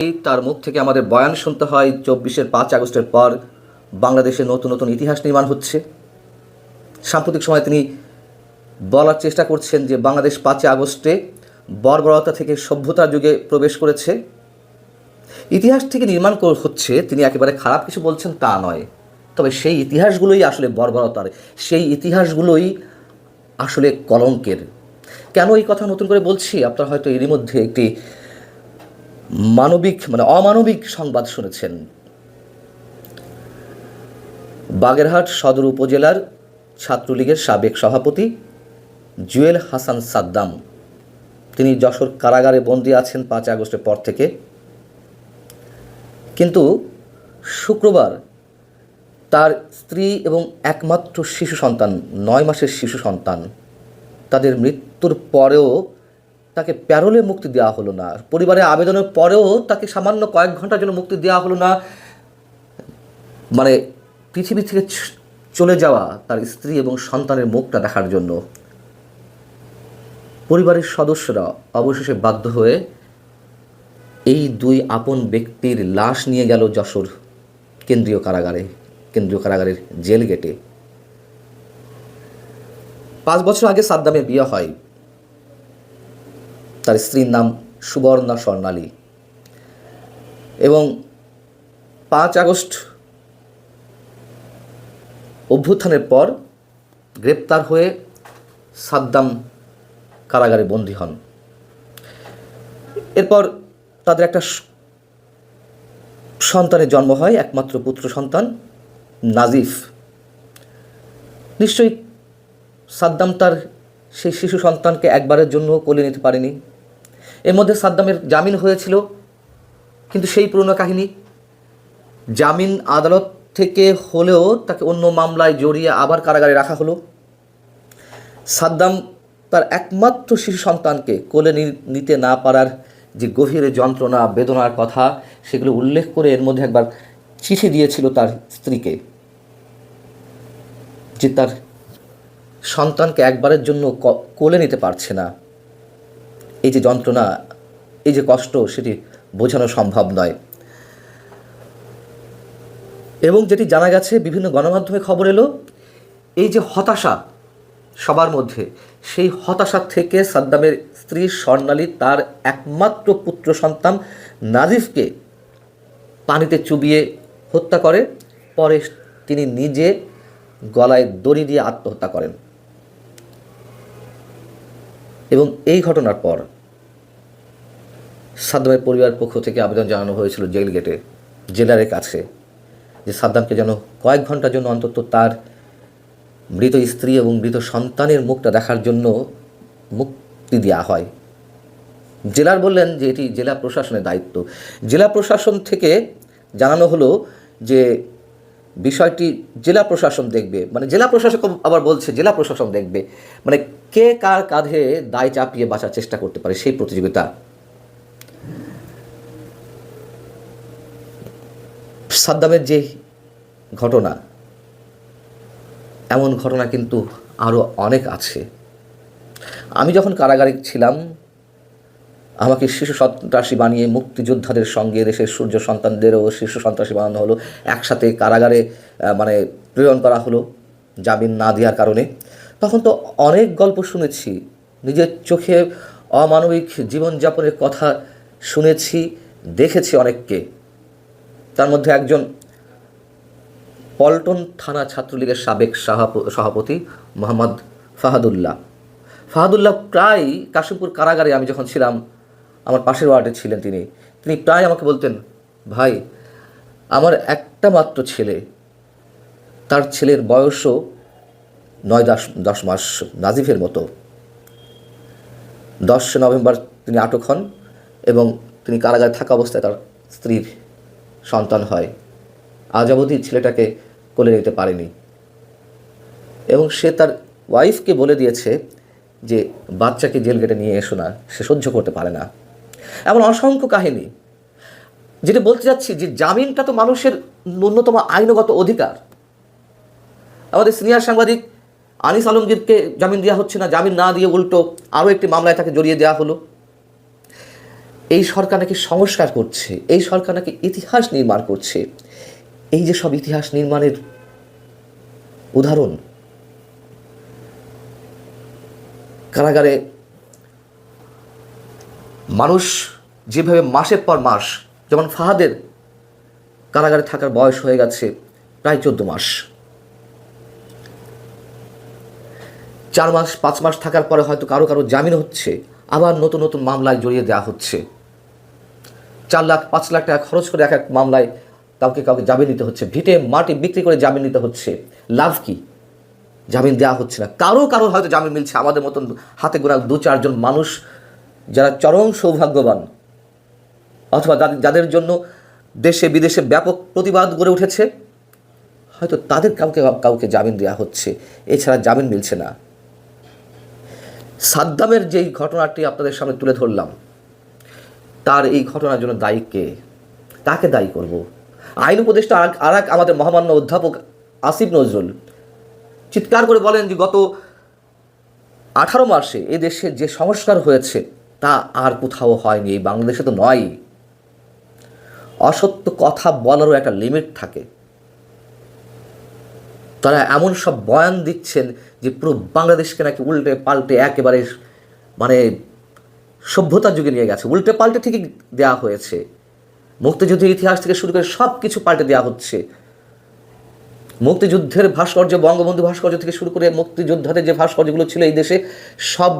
তার মুখ থেকে আমাদের বয়ান শুনতে হয় ৫ আগস্টের পর বাংলাদেশে নতুন নতুন ইতিহাস নির্মাণ হচ্ছে। সাম্প্রতিক সময়ে তিনি বলার চেষ্টা করছেন যে বাংলাদেশ ৫ আগস্টে বর্বরতা থেকে সভ্যতার যুগে প্রবেশ করেছে। ইতিহাস থেকে নির্মাণ হচ্ছে, তিনি একেবারে খারাপ কিছু বলছেন তা নয়, তবে সেই ইতিহাসগুলোই আসলে বর্বরতার, সেই ইতিহাসগুলোই আসলে কলঙ্কের। কেন এই কথা নতুন করে বলছি? আপনারা হয়তো এরই মধ্যে একটি অমানবিক সংবাদ শুনেছেন। বাগেরহাট সদর উপজেলার ছাত্রলীগের সাবেক সভাপতি জুয়েল হাসান সাদ্দাম, তিনি যশোর কারাগারে বন্দী আছেন ৫ আগস্টের পর থেকে। কিন্তু শুক্রবার তার স্ত্রী এবং একমাত্র শিশু সন্তান, ৯ মাসের শিশু সন্তান, তাদের মৃত্যুর পরেও তাকে প্যারোলে মুক্তি দেওয়া হলো না। পরিবারের আবেদনের পরেও তাকে সামান্য কয়েক ঘন্টার জন্য মুক্তি দেওয়া হলো না। পৃথিবী থেকে চলে যাওয়া তার স্ত্রী এবং সন্তানের মুখটা দেখার জন্য পরিবারের সদস্যরা অবশেষে বাধ্য হয়ে এই দুই আপন ব্যক্তির লাশ নিয়ে গেল যশোর কেন্দ্রীয় কারাগারের জেল গেটে। ৫ বছর আগে সাদ্দামের বিয়ে হয়। তার স্ত্রীর নাম সুবর্ণা স্বর্ণালী। এবং ৫ আগস্ট অভ্যুত্থানের পর গ্রেপ্তার হয়ে সাদ্দাম কারাগারে বন্দী হন। এরপর তাদের একটা সন্তানের জন্ম হয়, একমাত্র পুত্র সন্তান নাজিফ। নিশ্চয়ই সাদ্দাম তার সেই শিশু সন্তানকে একবারের জন্য কোলে নিতে পারেনি। এর মধ্যে সাদ্দামের জামিন হয়েছিল, কিন্তু সেই পুরনো কাহিনী। জামিন আদালত থেকে হলেও তাকে অন্য মামলায় জড়িয়ে আবার কারাগারে রাখা হলো। সাদ্দাম তার একমাত্র শিশু সন্তানকে কোলে নিতে না পারার যে গভীর যন্ত্রণা, বেদনার কথা, সেগুলো উল্লেখ করে এর মধ্যে একবার চিঠি দিয়েছিল তার স্ত্রীকে, যে তার সন্তানকে একবারের জন্য কোলে নিতে পারছে না। এই যে যন্ত্রণা, এই যে কষ্ট, সেটি বোঝানো সম্ভব নয়। এবং যেটি জানা গেছে, বিভিন্ন গণমাধ্যমে খবর এলো, এই যে হতাশা সবার মধ্যে, সেই হতাশা থেকে সাদ্দামের স্ত্রী স্বর্ণালী তার একমাত্র পুত্র সন্তান নাজিফকে পানিতে চুবিয়ে হত্যা করে। পরে তিনি নিজে গলায় দড়ি দিয়ে আত্মহত্যা করেন। এবং এই ঘটনার পর সাদ্দামের পরিবারের পক্ষ থেকে আবেদন জানানো হয়েছিল জেল গেটে, জেলারের কাছে, যে সাদ্দামকে যেন কয়েক ঘন্টার জন্য অন্তত তার মৃত স্ত্রী এবং মৃত সন্তানের মুখটা দেখার জন্য মুক্তি দেওয়া হয়। জেলার বললেন যে এটি জেলা প্রশাসনের দায়িত্ব। জেলা প্রশাসন থেকে জানানো হলো যে বিষয়টি জেলা প্রশাসন দেখবে। জেলা প্রশাসক আবার বলছে জেলা প্রশাসন দেখবে। কে কার কাঁধে দায় চাপিয়ে বাঁচার চেষ্টা করতে পারে, সেই প্রতিযোগিতা। সাদ্দামের যে ঘটনা, এমন ঘটনা কিন্তু আরও অনেক আছে। আমি যখন কারাগারে ছিলাম, আমাকে শিশু সন্ত্রাসী বানিয়ে মুক্তিযোদ্ধাদের সঙ্গে দেশের সূর্য সন্তানদেরও শিশু সন্ত্রাসী বানানো হলো, একসাথে কারাগারে প্রেরণ করা হলো জামিন না দেওয়ার কারণে। তখন তো অনেক গল্প শুনেছি, নিজের চোখে অমানবিক জীবনযাপনের কথা শুনেছি, দেখেছি অনেককে। তার মধ্যে একজন পল্টন থানা ছাত্রলীগের সাবেক সভাপতি মোহাম্মদ ফাহাদুল্লাহ প্রায় কাশিমপুর কারাগারে আমি যখন ছিলাম, আমার পাশের ওয়ার্ডে ছিলেন তিনি প্রায় আমাকে বলতেন, ভাই, আমার একটা মাত্র ছেলে, তার ছেলের বয়সও ৯-১০ মাস, নাজিফের মতো। ১০ নভেম্বর তিনি আটক হন এবং তিনি কারাগারে থাকা অবস্থায় তার স্ত্রীর সন্তান হয়। আজ অবধি ছেলেটাকে কোলে নিতে পারেনি এবং সে তার ওয়াইফকে বলে দিয়েছে যে বাচ্চাকে জেল গেটে নিয়ে এসো না, সে সহ্য করতে পারে না। এমন অসংখ্য কাহিনী। যেটা বলতে যাচ্ছি যে জামিনটা তো মানুষের ন্যূনতম আইনগত অধিকার। আমাদের সিনিয়র সাংবাদিক আনিস আলমগীরকে জামিন দেওয়া হচ্ছে না, জামিন না দিয়ে উল্টো আরও একটি মামলায় তাকে জড়িয়ে দেওয়া হলো। এই সরকার নাকি সংস্কার করছে, এই সরকার নাকি ইতিহাস নির্মাণ করছে। এই যে সব ইতিহাস নির্মাণের উদাহরণ, কারাগারে মানুষ যেভাবে মাসের পর মাস, যেমন ফাহাদের কারাগারে থাকার বয়স হয়ে গেছে প্রায় 14 মাস, 4 মাস 5 মাস থাকার পরে হয়তো কারো কারো জামিন হচ্ছে, আবার নতুন নতুন মামলায় জড়িয়ে দেওয়া হচ্ছে। 4 লাখ 5 লাখ টাকা খরচ করে এক এক মামলায় কাউকে কাউকে জামিন নিতে হচ্ছে, ভিটে মাটি বিক্রি করে জামিন নিতে হচ্ছে। লাভ কি? জামিন দেওয়া হচ্ছে না। কারো কারো হয়তো জামিন মিলছে, আমাদের মতন হাতে গোনা 2-4 জন মানুষ যারা চরম সৌভাগ্যবান, অথবা যাদের জন্য দেশে বিদেশে ব্যাপক প্রতিবাদ গড়ে উঠেছে, হয়তো তাদের কাউকে কাউকে জামিন দেওয়া হচ্ছে, এছাড়া জামিন মিলছে না। সাদ্দামের যেই ঘটনাটি আপনাদের সামনে তুলে ধরলাম, তার এই ঘটনার জন্য দায়ী কে? তাকে দায়ী করব? আইন উপদেষ্টা আর এক আমাদের মহামান্য অধ্যাপক আসিফ নজরুল চিৎকার করে বলেন যে গত 18 মাসে এ দেশে যে সংস্কার হয়েছে তা আর কোথাও হয়নি, এই বাংলাদেশে তো নয়। অসত্য কথা বলারও একটা লিমিট থাকে। তারা এমন সব বয়ান দিচ্ছেন যে পুরো বাংলাদেশকে নাকি উল্টে পাল্টে একেবারে মানে সভ্যতার যুগে নিয়ে গেছে। উল্টে পাল্টে ঠিকই দেওয়া হয়েছে, মুক্তিযুদ্ধের ইতিহাস থেকে শুরু করে সব কিছু পাল্টে দেওয়া হচ্ছে। মুক্তিযুদ্ধের ভাস্কর্য, বঙ্গবন্ধু ভাস্কর্য থেকে শুরু করে মুক্তিযোদ্ধাদের যে ভাস্কর্যগুলো ছিল এই দেশে, সব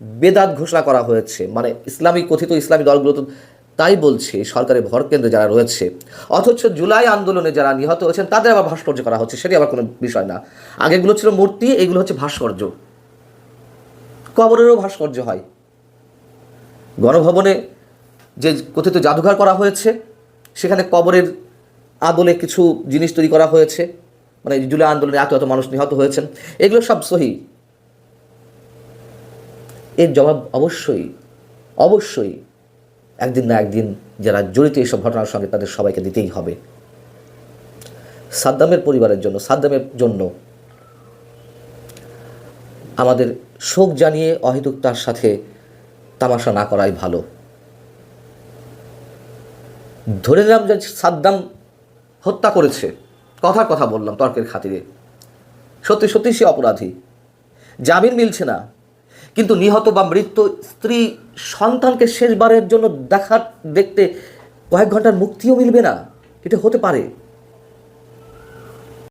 বেদাত ঘোষণা করা হয়েছে। মানে ইসলামী কথিত ইসলামী দলগুলো তো তাই বলছে, সরকারের ভরকেন্দ্রে যারা রয়েছে। অথচ জুলাই আন্দোলনে যারা নিহত হয়েছেন তাদের আবার ভাস্কর্য করা হচ্ছে, সেটি আবার কোনো বিষয় না। আগেগুলো ছিল মূর্তি, এগুলো হচ্ছে ভাস্কর্য। কবরেরও ভাস্কর্য হয়। গণভবনে যে কথিত জাদুঘর করা হয়েছে, সেখানে কবরের আদলে কিছু জিনিস তৈরি করা হয়েছে, মানে জুলাই আন্দোলনে এত এত মানুষ নিহত হয়েছেন, এগুলো সব সহি। এর জবাব অবশ্যই অবশ্যই একদিন না একদিন যারা জড়িত এইসব ঘটনার সঙ্গে তাদের সবাইকে দিতেই হবে। সাদ্দামের পরিবারের জন্য, সাদ্দামের জন্য আমাদের শোক জানিয়ে অহেতুকতার সাথে তামাশা না করাই ভালো। ধরে নিলাম যে সাদ্দাম হত্যা করেছে, কথার কথা বললাম তর্কের খাতিরে, সত্যি সত্যি সে অপরাধী, জামিন মিলছে না, কিন্তু নিহত বা মৃত স্ত্রী সন্তানকে শেষবারের জন্য দেখতে কয়েক ঘন্টার মুক্তিও মিলবে না, এটা হতে পারে।